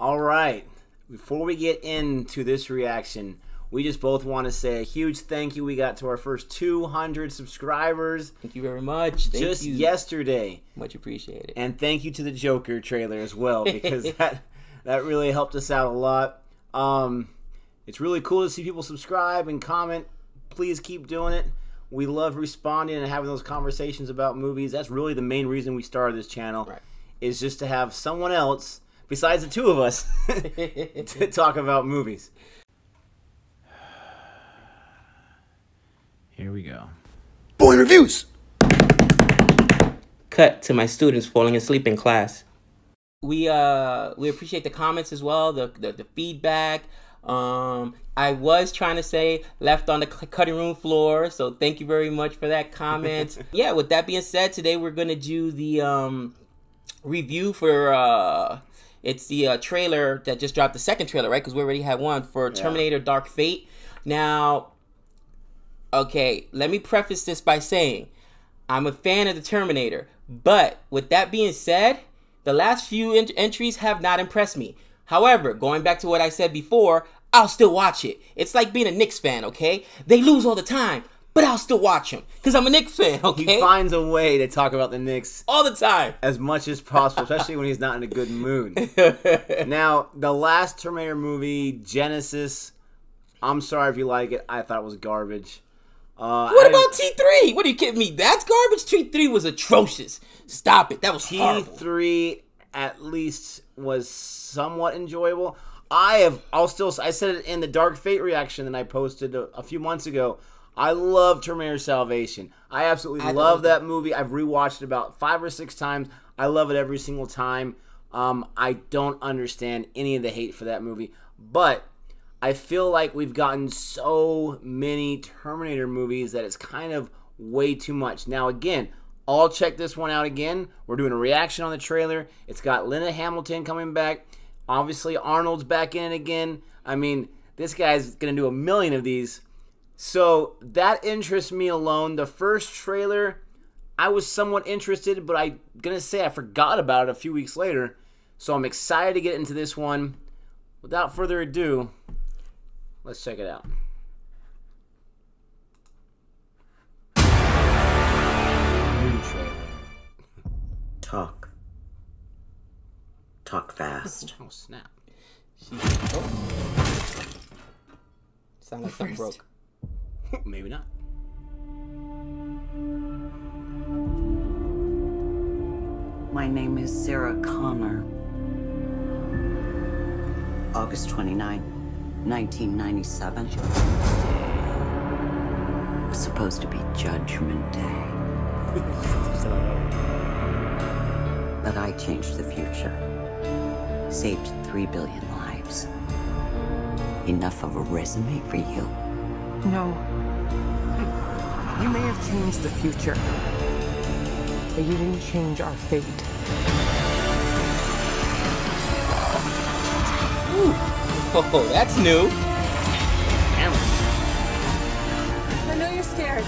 All right. Before we get into this reaction, we just both want to say a huge thank you. We got to our first 200 subscribers. Thank you very much. Just yesterday. Much appreciated. And thank you to the Joker trailer as well, because that really helped us out a lot. It's really cool to see people subscribe and comment. Please keep doing it. We love responding and having those conversations about movies. That's really the main reason we started this channel, is just to have someone else, besides the two of us, to talk about movies. Here we go. Boy reviews. Cut to my students falling asleep in class. We appreciate the comments as well, the feedback. I was trying to say left on the cutting room floor, so thank you very much for that comment. Yeah, with that being said, today we're gonna do the review for it's the trailer that just dropped, the second trailer, right? Because we already had one for Terminator Dark Fate. Now, okay, let me preface this by saying I'm a fan of the Terminator, but with that being said, the last few entries have not impressed me. However, going back to what I said before, I'll still watch it. It's like being a Knicks fan, okay? They lose all the time, but I'll still watch them because I'm a Knicks fan, okay? He finds a way to talk about the Knicks all the time, as much as possible, especially when he's not in a good mood. Now, the last Terminator movie, Genesis, I'm sorry if you like it. I thought it was garbage. What about T3? What are you kidding me? That's garbage. T3 was atrocious. Stop it. That was horrible. T3 at least was somewhat enjoyable. I said it in the Dark Fate reaction that I posted a few months ago. I love Terminator Salvation. I absolutely love that movie. I've rewatched it about 5 or 6 times. I love it every single time. I don't understand any of the hate for that movie, but I feel like we've gotten so many Terminator movies that it's kind of way too much. Now, again, I'll check this one out again. We're doing a reaction on the trailer. It's got Linda Hamilton coming back. Obviously, Arnold's back in it again. I mean, this guy's going to do a million of these. So that interests me alone. The first trailer, I was somewhat interested, but I'm going to say I forgot about it a few weeks later. So I'm excited to get into this one. Without further ado, let's check it out. New trailer. Talk fast. Oh, snap. Sound like something broke. Maybe not. My name is Sarah Connor. August 29, 1997. It was supposed to be Judgment Day. But I changed the future. Saved 3 billion lives. Enough of a resume for you? No. You may have changed the future, but you didn't change our fate. Ooh. Oh, that's new. I know you're scared,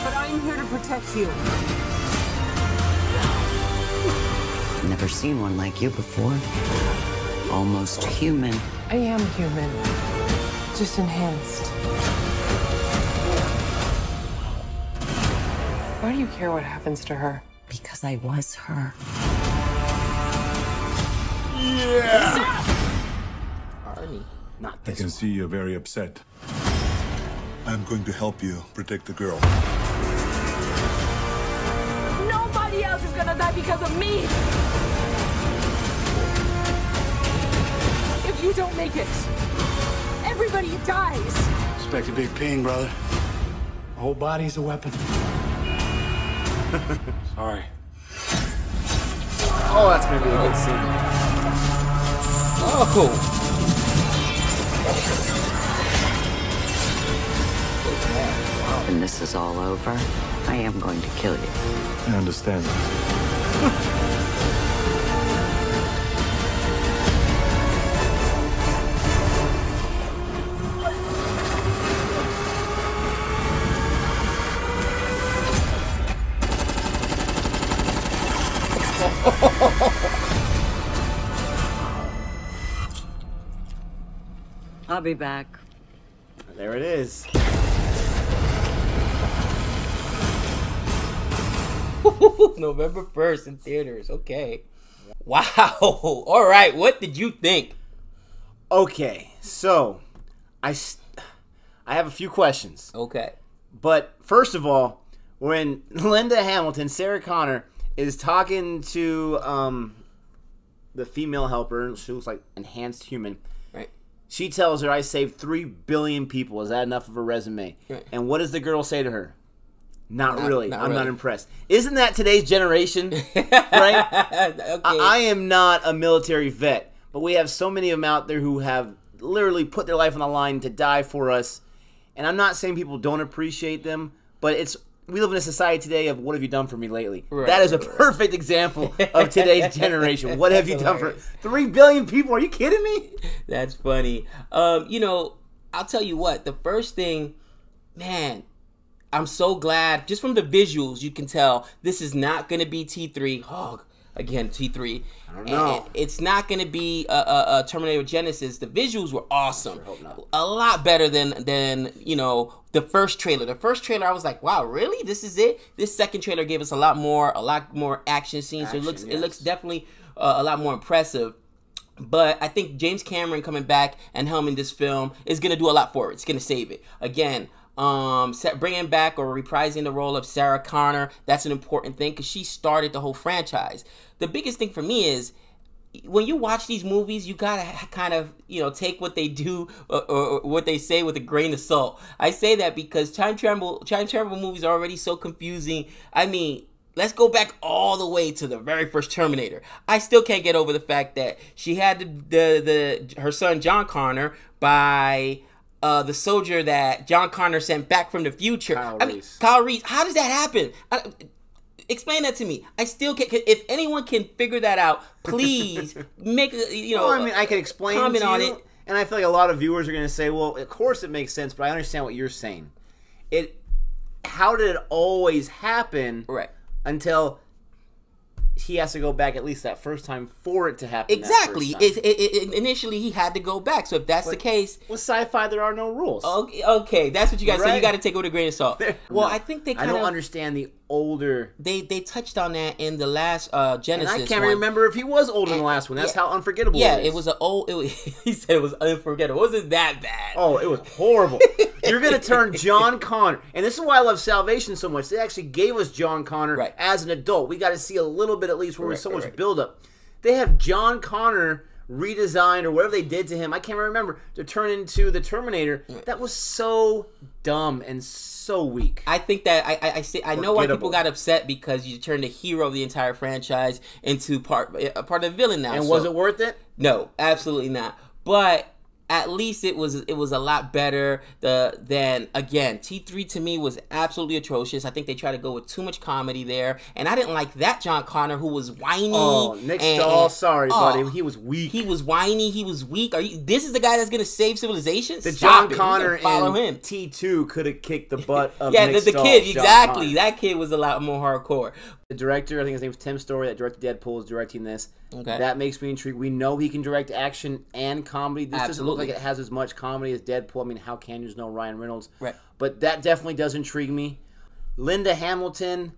but I'm here to protect you. Never seen one like you before. Almost human. I am human, just enhanced. Why do you care what happens to her? Because I was her. Yeah! Arnie. Not I this can one. see you're very upset. I'm going to help you protect the girl. Nobody else is gonna die because of me! If you don't make it, everybody dies! Expect a big ping, brother. The whole body's a weapon. Sorry. Oh, that's going to be a good scene. Oh. When this is all over, I am going to kill you. I understand that. I'll be back. There it is. November 1st in theaters. Okay. Wow. All right. What did you think? Okay, so I have a few questions. Okay. But first of all, when Linda Hamilton, Sarah Connor, is talking to the female helper, she looks like enhanced human. Right. She tells her, "I saved 3 billion people. Is that enough of a resume?" Right. And what does the girl say to her? Not really. not I'm really. not impressed. Isn't that today's generation? Right? Okay. I am not a military vet, but we have so many of them out there who have literally put their life on the line to die for us. And I'm not saying people don't appreciate them, but we live in a society today of what have you done for me lately? Right, that is a perfect example of today's generation. What have you done for 3 billion people? Are you kidding me? That's funny. I'll tell you what. The first thing, man, I'm so glad. Just from the visuals, you can tell this is not going to be T3. Oh, again, T3. I don't know. And it's not going to be a Terminator Genesis. The visuals were awesome. Hope not. A lot better than the first trailer. The first trailer, I was like, wow, really? This is it? This second trailer gave us a lot more action scenes. So it looks definitely a lot more impressive. But I think James Cameron coming back and helming this film is going to do a lot for it. It's going to save it. Again, bringing back or reprising the role of Sarah Connor, that's an important thing because she started the whole franchise. The biggest thing for me is when you watch these movies, you gotta kind of take what they do or what they say with a grain of salt. I say that because time travel movies are already so confusing. I mean, let's go back all the way to the very first Terminator. I still can't get over the fact that she had her son John Connor by the soldier that John Connor sent back from the future. Kyle Reese. How does that happen? Explain that to me. I still can't. If anyone can figure that out, please make Well, I mean, I can explain comment to on you, it. and I feel like a lot of viewers are going to say, "Well, of course it makes sense," but I understand what you're saying. How did it always happen? Right. Until he has to go back at least that first time for it to happen. Exactly. That first time. Initially, he had to go back. So if that's the case, with sci-fi, there are no rules. Okay, that's what you guys say. You Right. got to take it with a grain of salt. Well, I think they I don't understand the older. They touched on that in the last Genesis. And I can't one. remember if he was older in the last one. That's how unforgettable. Yeah, it is. it was he said it was unforgettable. It wasn't that bad. Oh, it was horrible. You're going to turn John Connor. And this is why I love Salvation so much. They actually gave us John Connor as an adult. We got to see a little bit at least where there's so much buildup. They have John Connor redesigned or whatever they did to him. I can't remember. To turn into the Terminator. That was so dumb and so weak. I think that I know why people got upset because you turned the hero of the entire franchise into part of the villain now. And was it worth it? No, absolutely not. But at least it was a lot better than again. T3 to me was absolutely atrocious. I think they tried to go with too much comedy there, and I didn't like that John Connor who was whiny. Oh, Nick Stahl, sorry, buddy, he was weak. He was whiny. He was weak. This is the guy that's gonna save civilization? The Stop John Connor follow in him. T2 could have kicked the butt of yeah, Nick the Stahl, kid John exactly. Connor. That kid was a lot more hardcore. The director, I think his name is Tim Story, that directed Deadpool, is directing this. Okay. That makes me intrigued. We know he can direct action and comedy. This doesn't look like it has as much comedy as Deadpool. I mean, how can you know Ryan Reynolds? Right. But that definitely does intrigue me. Linda Hamilton,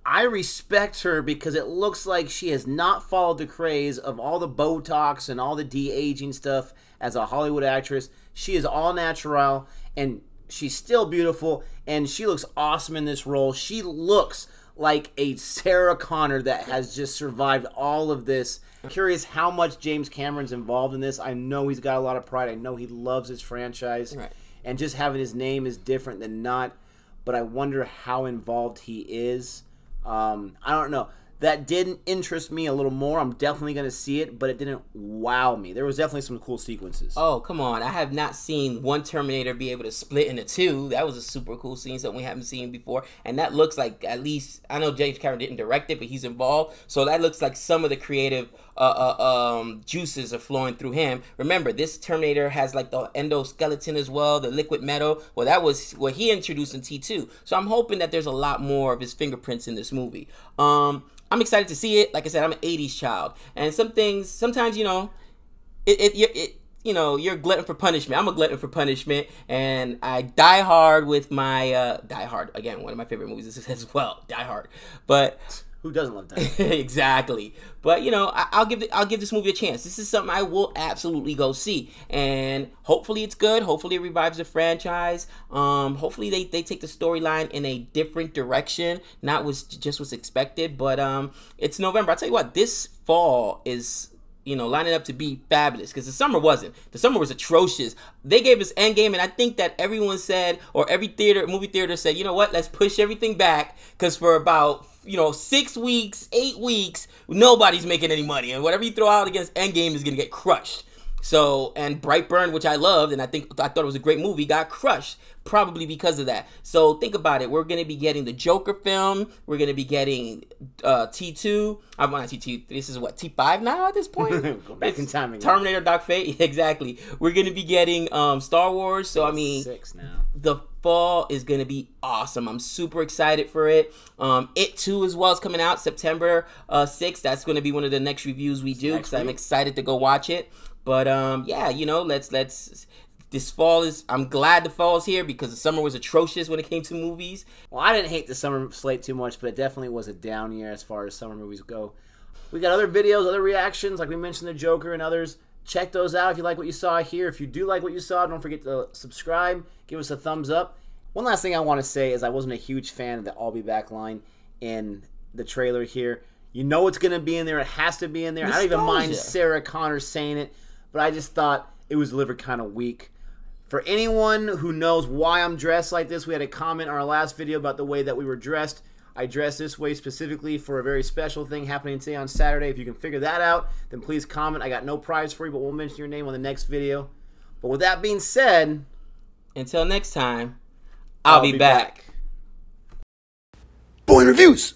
I respect her because it looks like she has not followed the craze of all the Botox and all the de-aging stuff as a Hollywood actress. She is all natural, and she's still beautiful, and she looks awesome in this role. She looks like a Sarah Connor that has just survived all of this. I'm curious how much James Cameron's involved in this. I know he's got a lot of pride. I know he loves his franchise. Right. And just having his name is different than not. But I wonder how involved he is. I don't know. That didn't interest me a little more. I'm definitely going to see it, but it didn't wow me. There was definitely some cool sequences. Oh, come on. I have not seen one Terminator be able to split into two. That was a super cool scene, something we haven't seen before. And that looks like, at least, I know James Cameron didn't direct it, but he's involved. So that looks like some of the creative juices are flowing through him. Remember, this Terminator has like the endoskeleton as well, the liquid metal. Well, that was what he introduced in T2. So I'm hoping that there's a lot more of his fingerprints in this movie. I'm excited to see it. Like I said, I'm an 80s child. And some things, sometimes, you know, you're a glutton for punishment. I'm a glutton for punishment, and I Die Hard with my Die Hard, again, one of my favorite movies as well, Die Hard. But who doesn't love Die Hard? exactly. But you know, I'll give this movie a chance. This is something I will absolutely go see, and hopefully it's good. Hopefully it revives the franchise. Hopefully they take the storyline in a different direction, not just what's expected. But it's November. I'll tell you what, this fall is, you know, lining up to be fabulous, because the summer wasn't. The summer was atrocious. They gave us Endgame, and I think that everyone said, or every movie theater said, you know what, let's push everything back, because for about, you know, 6 weeks, 8 weeks, nobody's making any money, and whatever you throw out against Endgame is gonna get crushed. So, and Brightburn, which I loved, and I thought it was a great movie, got crushed, probably because of that. So think about it. We're going to be getting the Joker film. We're going to be getting T2. I'm not T2. This is what, T5 now at this point? Go back in time again. Terminator, Dark Fate. Exactly. We're going to be getting Star Wars. So, I mean, 6 now. The fall is going to be awesome. I'm super excited for it. It 2 as well is coming out September 6th. That's going to be one of the next reviews we do, because I'm excited to go watch it. But yeah, you know, let's this fall is, I'm glad the fall's here, because the summer was atrocious when it came to movies. Well, I didn't hate the summer slate too much, but it definitely was a down year as far as summer movies go. We got other videos, other reactions, like we mentioned the Joker and others. Check those out if you like what you saw here. If you do like what you saw, don't forget to subscribe, give us a thumbs up. One last thing I want to say is I wasn't a huge fan of the I'll be back line in the trailer here. You know it's going to be in there. It has to be in there. Nostalgia. I don't even mind Sarah Connor saying it, but I just thought it was delivered kind of weak. For anyone who knows why I'm dressed like this, we had a comment on our last video about the way that we were dressed. I dressed this way specifically for a very special thing happening today on Saturday. If you can figure that out, then please comment. I got no prize for you, but we'll mention your name on the next video. But with that being said, until next time, I'll be back. Boy Reviews!